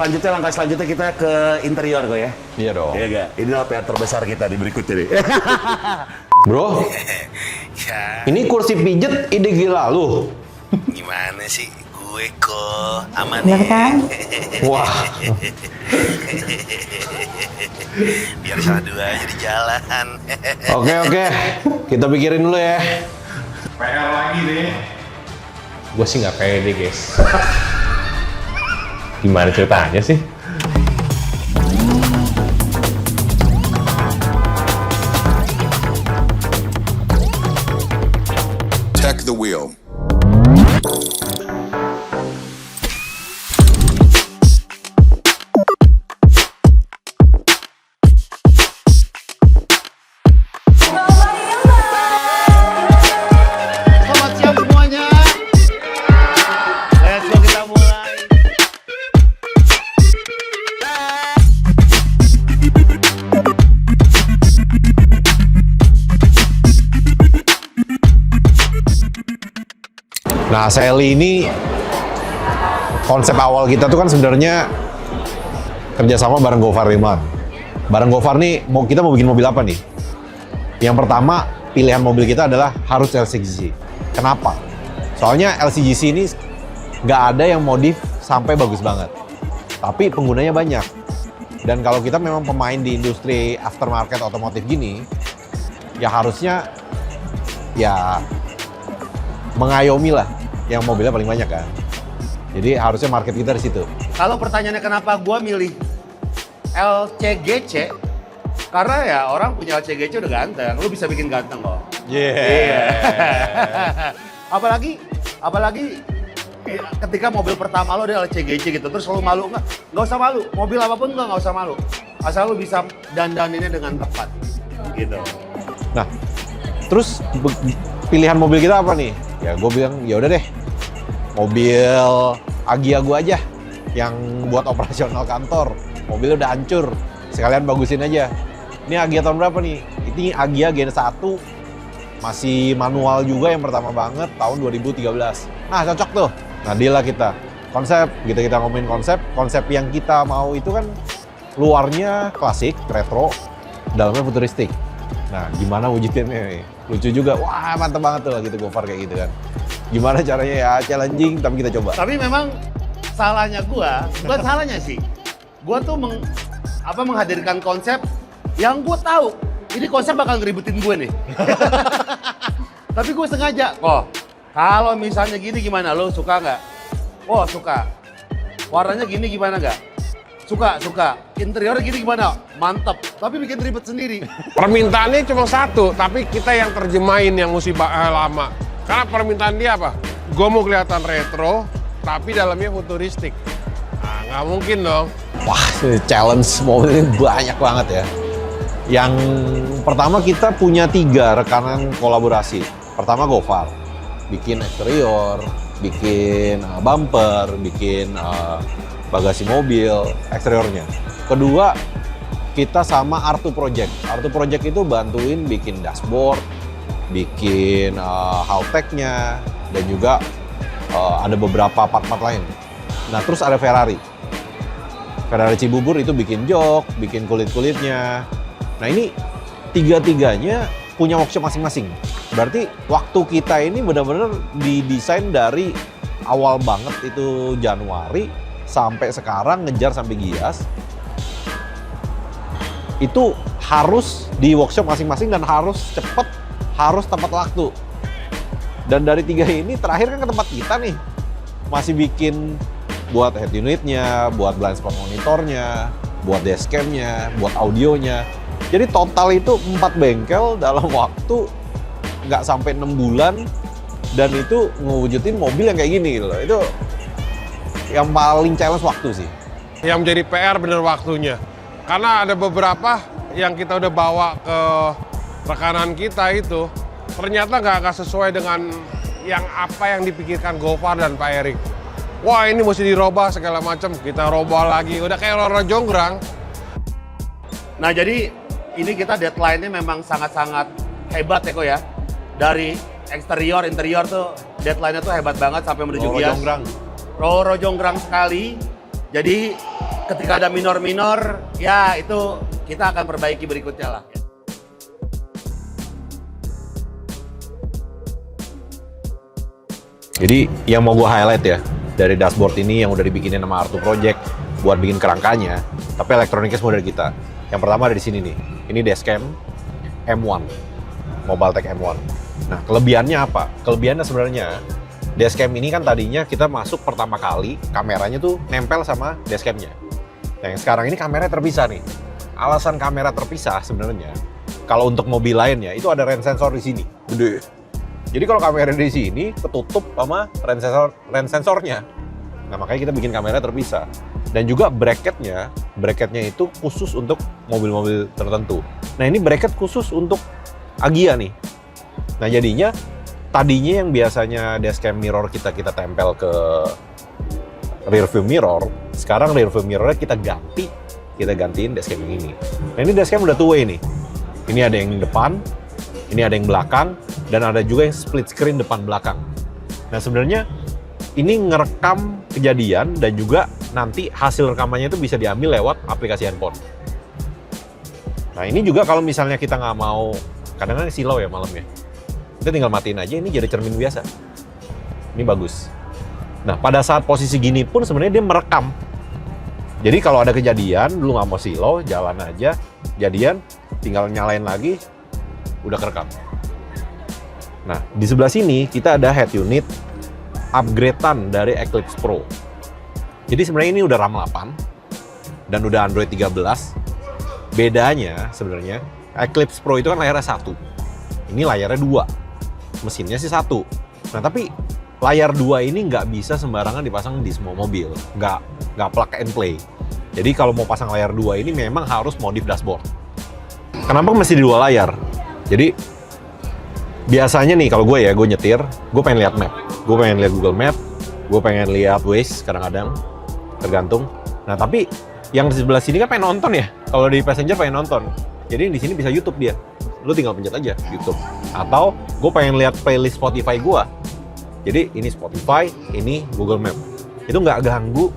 langkah selanjutnya kita ke interior kok ya. Iya dong. Iya gak? Inilah PR terbesar kita di berikutnya nih. Bro, Ya, ini kursi pijet ide gila lu. gimana sih? Gue kok aman Bener ya. kan? Wah, Biar salah dua aja di jalan. oke. Kita pikirin dulu ya. PR lagi deh. Gue sih nggak pede guys. Gimana ceritanya sih? Check the wheel. Selamat siang semuanya. Let's go, kita mulai. Nah, Sally ini konsep awal kita tuh kan sebenarnya kerjasama bareng Gofar Riman. Bareng Gofar nih, kita mau bikin mobil apa nih? Yang pertama, pilihan mobil kita adalah harus LCGC. Kenapa? Soalnya LCGC ini nggak ada yang modif sampai bagus banget. Tapi penggunanya banyak. Dan kalau kita memang pemain di industri aftermarket otomotif gini, ya harusnya ya mengayomi lah yang mobilnya paling banyak kan. Jadi harusnya market kita di situ. Kalau pertanyaannya kenapa gua milih LCGC, karena ya orang punya LCGC udah ganteng, lu bisa bikin ganteng kok. Iya. apalagi ketika mobil pertama lo ada LCGC gitu, terus lo malu nggak usah malu, mobil apapun nggak usah malu, asal lo bisa dandaninnya dengan tepat, gitu. Nah, terus pilihan mobil kita apa nih? Ya gue bilang ya udah deh, mobil Agya gue aja yang buat operasional kantor. Mobilnya udah hancur, sekalian bagusin aja. Ini Agya tahun berapa nih? Ini Agya Gen 1, masih manual juga yang pertama banget, tahun 2013. Nah cocok tuh, nah deal lah kita. Konsep, kita ngomongin konsep yang kita mau itu kan luarnya klasik, retro, dalamnya futuristik. Nah gimana wujudnya nih? Lucu juga, wah mantep banget tuh gitu Gofar kayak gitu kan. Gimana caranya ya, challenging tapi kita coba. Tapi memang salahnya bukan salahnya sih. Gua tuh menghadirkan konsep yang gue tahu ini konsep bakal ngeribetin gue nih. Tapi gue sengaja kok. Kalau misalnya gini gimana? Lo suka nggak? Oh suka. Warnanya gini gimana nggak? Suka. Interiornya gini gimana? Mantep. Tapi bikin ribet sendiri. Permintaannya cuma satu, tapi kita yang terjemahin yang mesti lama. Karena permintaan dia apa? Gue mau kelihatan retro, tapi dalamnya futuristik. Nah, nggak mungkin dong. Wah, challenge mobil ini banyak banget ya. Yang pertama kita punya 3 rekanan kolaborasi. Pertama Gofar, bikin eksterior, bikin bumper, bikin bagasi mobil, eksteriornya. Kedua, kita sama R2 Project. R2 Project itu bantuin bikin dashboard, bikin haltech-nya, dan juga ada beberapa part-part lain. Nah, terus ada Ferrari Cibubur itu bikin jok, bikin kulit-kulitnya. Nah ini 3-tiganya punya workshop masing-masing. Berarti waktu kita ini benar-benar didesain dari awal banget itu Januari sampai sekarang ngejar sampai Gias. Itu harus di workshop masing-masing dan harus cepet, harus tepat waktu. Dan dari 3 ini terakhir kan ke tempat kita nih. Masih bikin buat head unitnya, buat blind spot monitornya, buat dashcamnya, buat audionya. Jadi total itu 4 bengkel dalam waktu nggak sampai 6 bulan dan itu ngewujudin mobil yang kayak gini gitu loh. Itu yang paling challenge waktu sih. Yang menjadi PR bener waktunya. Karena ada beberapa yang kita udah bawa ke rekanan kita itu, ternyata nggak sesuai dengan yang apa yang dipikirkan Gofar dan Pak Erik. Wah ini mesti dirubah segala macam, kita robah lagi, udah kayak Roro Jonggrang. Nah jadi ini kita deadline-nya memang sangat-sangat hebat ya kok ya. Dari eksterior, interior tuh deadline-nya tuh hebat banget sampai menuju Gias. Jonggrang. Roro Jonggrang sekali. Jadi ketika ada minor-minor, ya itu kita akan perbaiki berikutnya lah. Jadi yang mau gue highlight ya, dari dashboard ini yang udah dibikinin sama Artu Project buat bikin kerangkanya, tapi elektroniknya semua dari kita. Yang pertama ada di sini nih, ini dashcam M1, MobileTech M1. Nah, kelebihannya apa? Kelebihannya sebenarnya, dashcam ini kan tadinya kita masuk pertama kali, kameranya tuh nempel sama dashcamnya. Nah, yang sekarang ini kameranya terpisah nih. Alasan kamera terpisah sebenarnya, kalau untuk mobil lainnya, itu ada range sensor di sini, gede. Jadi kalau kamera di sini ketutup sama range sensornya. Nah, makanya kita bikin kamera terpisah. Dan juga bracketnya itu khusus untuk mobil-mobil tertentu. Nah, ini bracket khusus untuk Agya nih. Nah, jadinya tadinya yang biasanya dashcam mirror kita tempel ke rear view mirror, sekarang rear view mirrornya kita gantiin dashcam yang ini. Nah, ini dashcam udah two way nih. Ini ada yang depan, ini ada yang belakang, dan ada juga yang split screen depan belakang. Nah, sebenarnya ini ngerekam kejadian dan juga nanti hasil rekamannya itu bisa diambil lewat aplikasi handphone. Nah, ini juga kalau misalnya kita nggak mau, kadang-kadang silau ya malamnya, kita tinggal matiin aja, ini jadi cermin biasa. Ini bagus. Nah, pada saat posisi gini pun sebenarnya dia merekam. Jadi kalau ada kejadian, lu nggak mau silau, jalan aja, jadian, tinggal nyalain lagi, udah kerekam. Nah, di sebelah sini kita ada head unit upgrade-an dari Eclipse Pro. Jadi sebenarnya ini udah RAM 8 dan udah Android 13. Bedanya sebenarnya Eclipse Pro itu kan layarnya 1. Ini layarnya 2. Mesinnya sih 1. Nah, tapi layar 2 ini nggak bisa sembarangan dipasang di semua mobil. Nggak plug and play. Jadi kalau mau pasang layar 2 ini memang harus modif dashboard. Kenapa mesti di 2 layar? Jadi biasanya nih kalau gue nyetir, gue pengen lihat map, gue pengen lihat Google Map, gue pengen lihat Waze kadang-kadang, tergantung. Nah, tapi yang di sebelah sini kan pengen nonton ya. Kalau di passenger pengen nonton, jadi di sini bisa YouTube dia. Lu tinggal pencet aja YouTube. Atau gue pengen lihat playlist Spotify gue. Jadi ini Spotify, ini Google Map. Itu nggak ganggu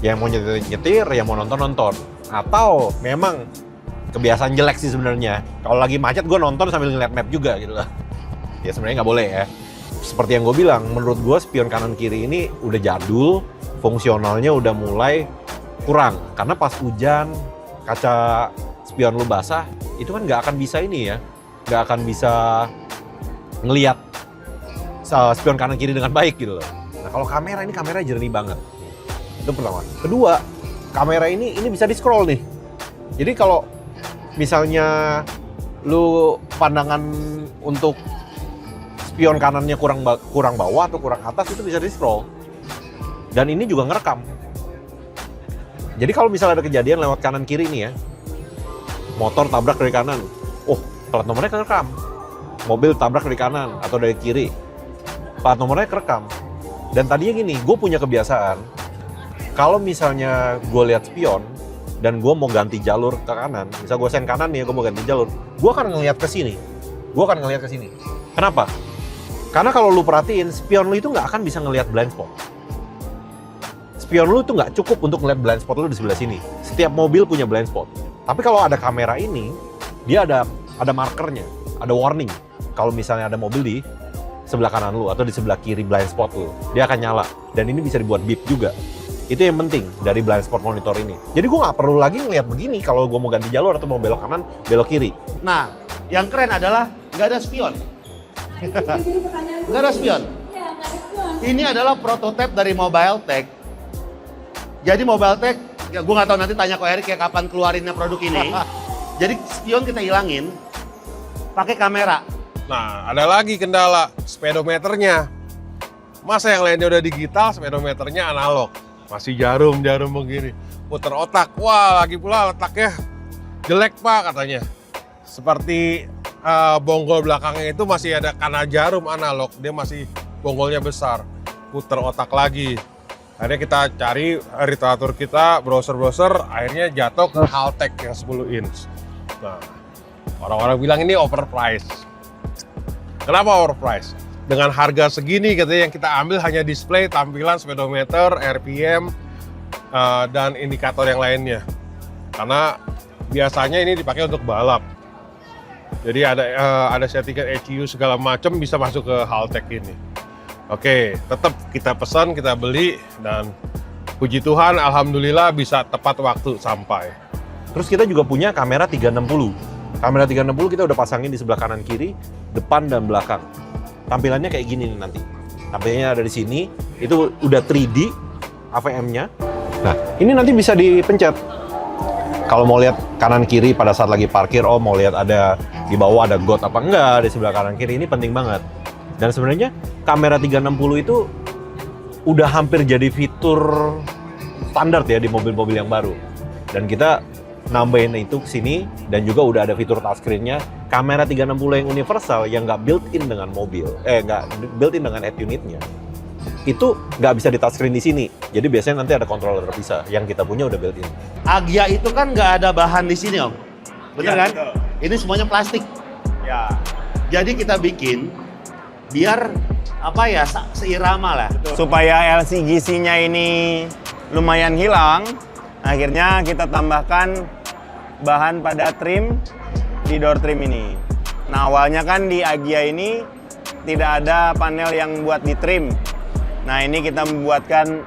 yang mau nyetir, yang mau nonton. Atau memang kebiasaan jelek sih sebenarnya. Kalau lagi macet gue nonton sambil ngeliat map juga gitu lah. Ya sebenarnya nggak boleh ya. Seperti yang gue bilang, menurut gue spion kanan kiri ini udah jadul, fungsionalnya udah mulai kurang. Karena pas hujan, kaca spion lu basah, itu kan nggak akan bisa ini ya, nggak akan bisa ngelihat spion kanan kiri dengan baik gitu loh. Nah, kalau kamera ini kamera jernih banget. Itu pertama. Kedua, kamera ini bisa di-scroll nih. Jadi kalau misalnya lu pandangan untuk spion kanannya kurang bawah atau kurang atas, itu bisa di-scroll. Dan ini juga ngerekam. Jadi kalau misalnya ada kejadian lewat kanan kiri nih ya, motor tabrak dari kanan, plat nomornya kerekam. Mobil tabrak dari kanan atau dari kiri, plat nomornya kerekam. Dan tadinya gini, gue punya kebiasaan, kalau misalnya gue lihat spion dan gue mau ganti jalur ke kanan, misal gue sen kanan nih, gue mau ganti jalur, gue akan ngelihat ke sini. Kenapa? Karena kalau lu perhatiin, spion lu itu nggak akan bisa ngelihat blind spot. Spion lu itu nggak cukup untuk ngelihat blind spot lu di sebelah sini. Setiap mobil punya blind spot. Tapi kalau ada kamera ini, dia ada markernya, ada warning. Kalau misalnya ada mobil di sebelah kanan lu atau di sebelah kiri blind spot lu, dia akan nyala. Dan ini bisa dibuat beep juga. Itu yang penting dari blind spot monitor ini. Jadi gue nggak perlu lagi ngelihat begini kalau gue mau ganti jalur atau mau belok kanan, belok kiri. Nah, yang keren adalah nggak ada spion. Nggak ada spion. Ini adalah prototipe dari MobileTech. Jadi MobileTech, ya gue nggak tahu nanti tanya ke Erik ya kapan keluarinnya produk ini. Jadi spion kita hilangin, pakai kamera. Nah, ada lagi kendala, speedometernya. Masa yang lainnya udah digital, speedometernya analog. Masih jarum begini. Puter otak, wah lagi pula letaknya jelek pak katanya. Seperti bonggol belakangnya itu masih ada karena jarum analog, dia masih bonggolnya besar. Puter otak lagi. Akhirnya kita cari literatur kita, browser, akhirnya jatuh ke Haltech yang 10 inch. Nah, orang-orang bilang ini overpriced. Kenapa overpriced? Dengan harga segini katanya yang kita ambil hanya display tampilan speedometer, RPM, dan indikator yang lainnya. Karena biasanya ini dipakai untuk balap. Jadi ada settingan ECU segala macam bisa masuk ke Haltech ini. Oke, tetap kita pesan, kita beli, dan puji Tuhan, alhamdulillah bisa tepat waktu sampai. Terus kita juga punya kamera 360. Kamera 360 kita udah pasangin di sebelah kanan kiri, depan dan belakang. Tampilannya kayak gini nih nanti. Tampilannya ada di sini, itu udah 3D AVM-nya. Nah, ini nanti bisa dipencet. Kalau mau lihat kanan kiri pada saat lagi parkir, oh mau lihat ada di bawah ada got apa enggak di sebelah kanan kiri, ini penting banget. Dan sebenarnya kamera 360 itu udah hampir jadi fitur standar ya di mobil-mobil yang baru. Dan kita nambahin itu ke sini, dan juga udah ada fitur touchscreen-nya. Kamera 360 yang universal yang nggak built-in dengan mobil, nggak built-in dengan head unit-nya, itu nggak bisa di touchscreen di sini. Jadi biasanya nanti ada controller terpisah. Yang kita punya udah built-in. Agya itu kan nggak ada bahan di sini, Om. Bener Ya, kan? betul. Ini semuanya plastik. Ya, Jadi kita bikin biar apa ya, seirama lah. supaya LCGC-nya ini lumayan hilang, akhirnya kita tambahkan bahan pada trim di door trim ini. Nah, awalnya kan di Agya ini tidak ada panel yang buat di trim. Nah, ini kita membuatkan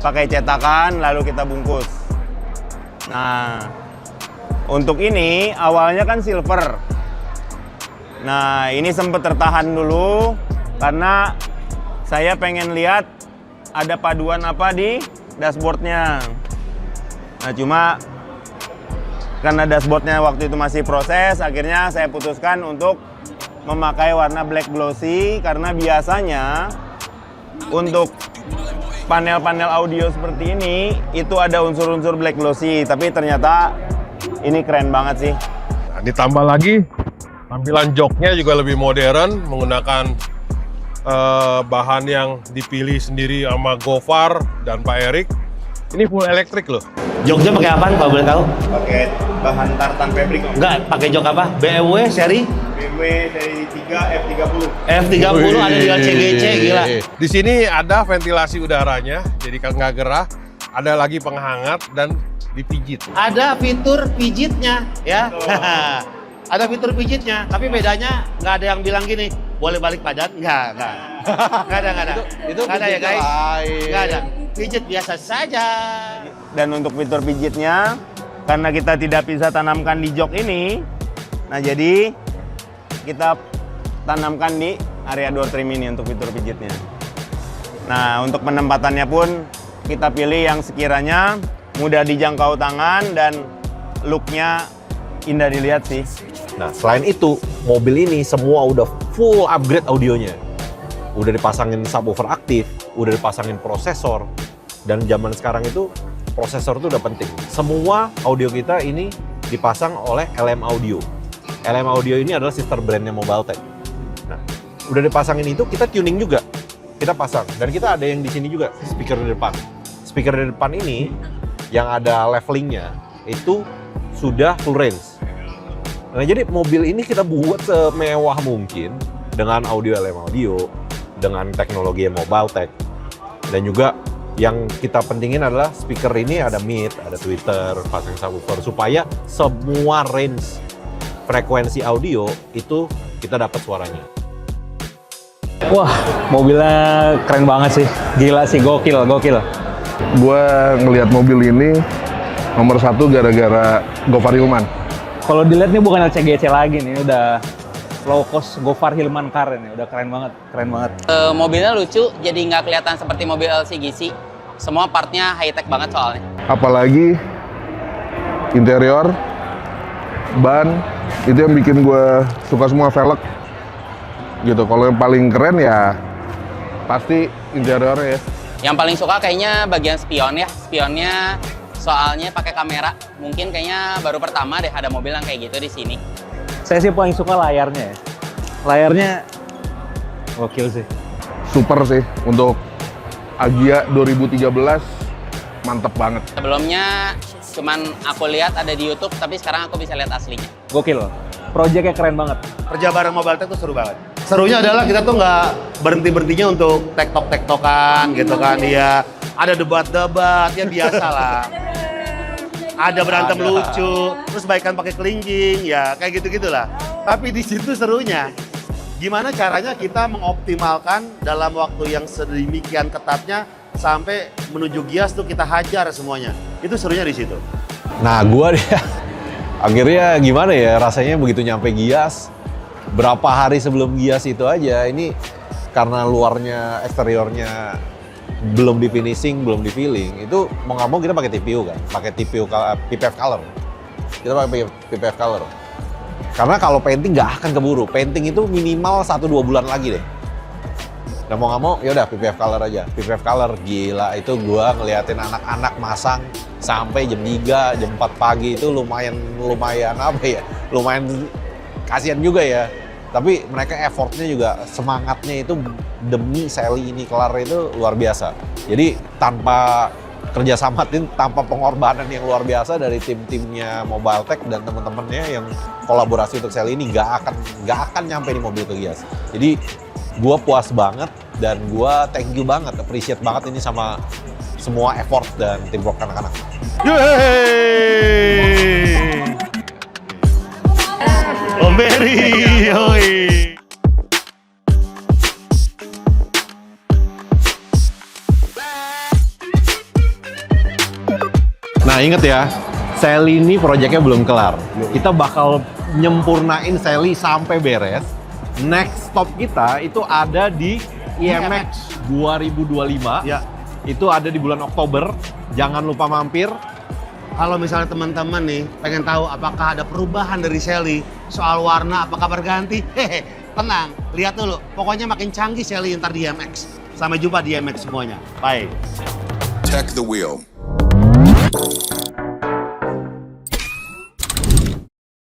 pakai cetakan lalu kita bungkus. Nah, untuk ini awalnya kan silver. Nah, ini sempat tertahan dulu karena saya pengen lihat ada paduan apa di dashboardnya. Nah, cuma karena dashboardnya waktu itu masih proses, akhirnya saya putuskan untuk memakai warna black glossy, karena biasanya untuk panel-panel audio seperti ini itu ada unsur-unsur black glossy, tapi ternyata ini keren banget sih. Nah, ditambah lagi tampilan joknya juga lebih modern, menggunakan bahan yang dipilih sendiri sama Gofar dan Pak Erik. Ini full elektrik loh. Joknya pakai apaan kalau boleh tahu? Pakai bahan tartan fabric, Om. Enggak, pakai jok apa? BMW seri BMW seri 3 F30. F30 ada dengan CGC, gila. Di sini ada ventilasi udaranya, jadi nggak gerah. Ada lagi penghangat dan dipijit. Ada fitur pijitnya, ya. Ada fitur pijitnya, tapi bedanya nggak ada yang bilang gini, boleh balik padat? Nggak ada. Itu Nggak ada ya, pijitnya guys. lain. Nggak ada. Pijit biasa saja. Dan untuk fitur pijitnya, karena kita tidak bisa tanamkan di jok ini, nah jadi kita tanamkan di area door trim ini untuk fitur pijitnya. Nah, untuk penempatannya pun kita pilih yang sekiranya mudah dijangkau tangan dan look-nya indah dilihat sih. Nah, selain itu, mobil ini semua udah full upgrade audionya. Udah dipasangin subwoofer aktif, udah dipasangin prosesor, dan zaman sekarang itu prosesor itu udah penting. Semua audio kita ini dipasang oleh LM Audio. LM Audio ini adalah sister brandnya Mobiltech. Nah, udah dipasangin itu, kita tuning juga. Kita pasang, dan kita ada yang di sini juga, speaker di depan. Speaker di depan ini, yang ada levelingnya, itu sudah full range. Nah, jadi mobil ini kita buat semewah mungkin dengan audio LM Audio, dengan teknologi Mobiltech, dan juga yang kita pentingin adalah speaker ini ada mid, ada tweeter, pasang subwoofer, supaya semua range frekuensi audio itu kita dapat suaranya. Wah, mobilnya keren banget sih. Gila sih, gokil. Gue ngelihat mobil ini nomor satu gara-gara Gofar Hilman. Kalau dilihat nih bukan LCGC lagi nih, udah low cost Gofar Hilman car ini, udah keren banget. Mobilnya lucu, jadi nggak kelihatan seperti mobil LCGC. Semua partnya high-tech banget soalnya. Apalagi interior, ban, itu yang bikin gue suka semua velg. Gitu, kalau yang paling keren ya pasti interiornya ya. Yang paling suka kayaknya bagian spion ya. Spionnya soalnya pakai kamera. Mungkin kayaknya baru pertama deh ada mobil yang kayak gitu di sini. Saya sih paling suka layarnya ya. Layarnya gokil sih. Super sih, untuk Agya 2013 mantep banget. Sebelumnya cuman aku lihat ada di YouTube, tapi sekarang aku bisa lihat aslinya. Gokil. Projectnya keren banget. Kerja bareng Mobiltech tuh seru banget. Serunya adalah kita tuh nggak berhentinya untuk tektokan gitu kan. Dia Ada debat-debat, ya biasalah. Ada berantem lucu, terus baikan pakai kelingging, ya kayak gitu-gitulah. Tapi di situ serunya, gimana caranya kita mengoptimalkan dalam waktu yang sedemikian ketatnya sampai menuju Gias tuh kita hajar semuanya. Itu serunya di situ. Nah, gua dia akhirnya gimana ya rasanya begitu nyampe Gias, berapa hari sebelum Gias itu aja, ini karena luarnya, eksteriornya belum di finishing, belum di filling, itu mau nggak mau kita pakai TPU kan, pakai TPU PPF color. Kita pakai PPF color. Karena kalau painting nggak akan keburu. Painting itu minimal 1-2 bulan lagi deh. Dan mau nggak mau, yaudah PPF color aja. PPF color, gila itu gua ngeliatin anak-anak masang sampai jam 3, jam 4 pagi itu lumayan apa ya? Lumayan kasihan juga ya. Tapi mereka effortnya juga, semangatnya itu demi Sally ini kelar itu luar biasa. Jadi tanpa kerjasama tim, tanpa pengorbanan yang luar biasa dari tim-timnya Mobile Tech dan teman-temannya yang kolaborasi untuk Sally ini nggak akan nyampe di mobil ke Gias. Jadi gua puas banget dan gua thank you banget, appreciate banget ini sama semua effort dan teamwork anak-anak. Yeay! Om Berry, yoi. Nah inget ya, Sally ini proyeknya belum kelar. Kita bakal nyempurnain Sally sampai beres. Next stop kita itu ada di IMX 2025. Ya. Itu ada di bulan Oktober. Jangan lupa mampir. Kalau misalnya teman-teman nih pengen tahu apakah ada perubahan dari Sally soal warna, apakah berganti? Hehe, tenang, lihat dulu. Pokoknya makin canggih Sally ntar di IMX. Sampai jumpa di IMX semuanya. Bye. Tech the wheel.